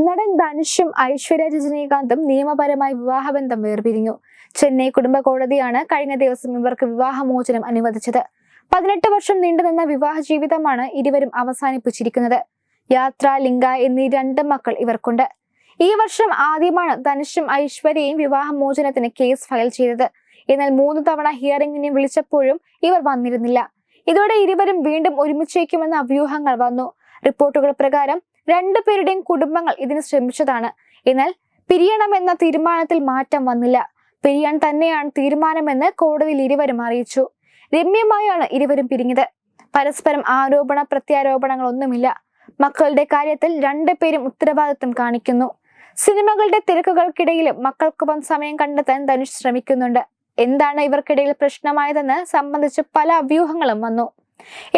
നടൻ ധനുഷും ഐശ്വര്യ രജനീകാന്തും നിയമപരമായി വിവാഹബന്ധം വേർപിരിഞ്ഞു. ചെന്നൈ കുടുംബ കോടതിയാണ് കഴിഞ്ഞ ദിവസം ഇവർക്ക് വിവാഹമോചനം അനുവദിച്ചത്. 18 വർഷം നീണ്ടുനിന്ന വിവാഹ ജീവിതമാണ് ഇരുവരും അവസാനിപ്പിച്ചിരിക്കുന്നത്. യാത്ര, ലിംഗ എന്നീ 2 മക്കൾ ഇവർക്കുണ്ട്. ഈ വർഷം ആദ്യമാണ് ധനുഷും ഐശ്വര്യയും വിവാഹമോചനത്തിന് കേസ് ഫയൽ ചെയ്തത്. എന്നാൽ 3 തവണ ഹിയറിംഗിന് വിളിച്ചപ്പോഴും ഇവർ വന്നിരുന്നില്ല. ഇതോടെ ഇരുവരും വീണ്ടും ഒരുമിച്ചേക്കുമെന്ന അഭ്യൂഹങ്ങൾ വന്നു. റിപ്പോർട്ടുകൾ പ്രകാരം 2 പേരുടെയും കുടുംബങ്ങൾ ഇതിന് ശ്രമിച്ചതാണ്. എന്നാൽ പിരിയണമെന്ന തീരുമാനത്തിൽ മാറ്റം വന്നില്ല. പിരിയാൻ തന്നെയാണ് തീരുമാനമെന്ന് കോടതിയിൽ ഇരുവരും അറിയിച്ചു. രമ്യമായാണ് ഇരുവരും പിരിഞ്ഞത്. പരസ്പരം ആരോപണ പ്രത്യാരോപണങ്ങളൊന്നുമില്ല. മക്കളുടെ കാര്യത്തിൽ 2 പേരും ഉത്തരവാദിത്വം കാണിക്കുന്നു. സിനിമകളുടെ തിരക്കുകൾക്കിടയിലും മക്കൾക്കൊപ്പം സമയം കണ്ടെത്താൻ ധനുഷ് ശ്രമിക്കുന്നുണ്ട്. എന്താണ് ഇവർക്കിടയിൽ പ്രശ്നമായതെന്ന് സംബന്ധിച്ച് പല അഭ്യൂഹങ്ങളും വന്നു.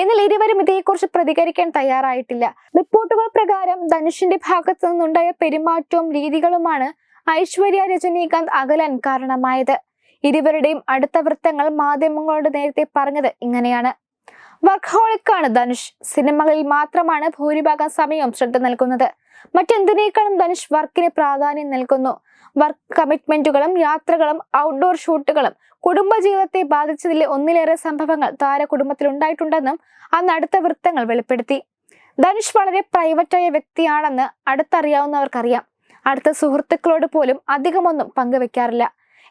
എന്നാൽ ഇരുവരും ഇതേക്കുറിച്ച് പ്രതികരിക്കാൻ തയ്യാറായിട്ടില്ല. റിപ്പോർട്ടുകൾ പ്രകാരം ധനുഷിന്റെ ഭാഗത്തു നിന്നുണ്ടായ പെരുമാറ്റവും രീതികളുമാണ് ഐശ്വര്യ രജനീകാന്ത് അകലാൻ കാരണമായത്. ഇരുവരുടെയും അടുത്ത വൃത്തങ്ങൾ മാധ്യമങ്ങളോട് നേരത്തെ പറഞ്ഞത് ഇങ്ങനെയാണ്: വർക്ക്ഹോളിക്കാണ് ധനുഷ്. സിനിമകളിൽ മാത്രമാണ് ഭൂരിഭാഗം സമയവും ശ്രദ്ധ നൽകുന്നത്. മറ്റെന്തിനേക്കാളും ധനുഷ് വർക്കിന് പ്രാധാന്യം നൽകുന്നു. വർക്ക് കമ്മിറ്റ്മെന്റുകളും യാത്രകളും ഔട്ട്ഡോർ ഷൂട്ടുകളും കുടുംബജീവിതത്തെ ബാധിച്ചതിൽ ഒന്നിലേറെ സംഭവങ്ങൾ താരകുടുംബത്തിൽ ഉണ്ടായിട്ടുണ്ടെന്നും അന്ന് അടുത്ത വൃത്തങ്ങൾ വെളിപ്പെടുത്തി. ധനുഷ് വളരെ പ്രൈവറ്റായ വ്യക്തിയാണെന്ന് അടുത്തറിയാവുന്നവർക്കറിയാം. അടുത്ത സുഹൃത്തുക്കളോട് പോലും അധികമൊന്നും പങ്കുവെക്കാറില്ല.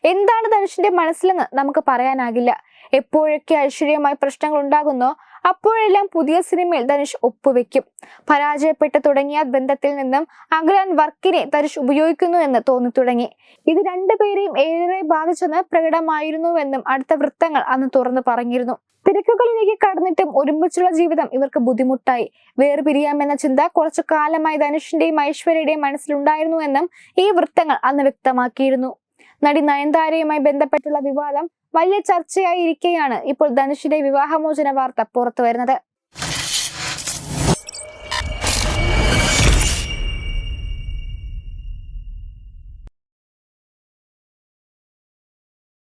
എന്താണ് ധനുഷിന്റെ മനസ്സിലെന്ന് നമുക്ക് പറയാനാകില്ല. എപ്പോഴൊക്കെ ഐശ്വര്യമായി പ്രശ്നങ്ങൾ ഉണ്ടാകുന്നോ അപ്പോഴെല്ലാം പുതിയ സിനിമയിൽ ധനുഷ് ഒപ്പുവെക്കും. പരാജയപ്പെട്ടു തുടങ്ങിയ ബന്ധത്തിൽ നിന്നും അകലാൻ വർക്കിനെ ധനുഷ് ഉപയോഗിക്കുന്നു എന്ന് തോന്നി തുടങ്ങി. ഇത് 2 പേരെയും ഏറെ ബാധിച്ചെന്ന് പ്രകടമായിരുന്നുവെന്നും അടുത്ത വൃത്തങ്ങൾ അന്ന് തുറന്നു പറഞ്ഞിരുന്നു. തിരക്കുകളിലേക്ക് കടന്നിട്ടും ഒരുമിച്ചുള്ള ജീവിതം ഇവർക്ക് ബുദ്ധിമുട്ടായി. വേർപിരിയാമെന്ന ചിന്ത കുറച്ചു കാലമായി ധനുഷിന്റെയും ഐശ്വര്യയുടെയും മനസ്സിലുണ്ടായിരുന്നു എന്നും ഈ വൃത്തങ്ങൾ അന്ന് വ്യക്തമാക്കിയിരുന്നു. നടി നയൻതാരയുമായി ബന്ധപ്പെട്ടുള്ള വിവാദം വലിയ ചർച്ചയായിരിക്കെയാണ് ഇപ്പോൾ ധനുഷിന്റെ വിവാഹമോചന വാർത്ത പുറത്തു വരുന്നത്.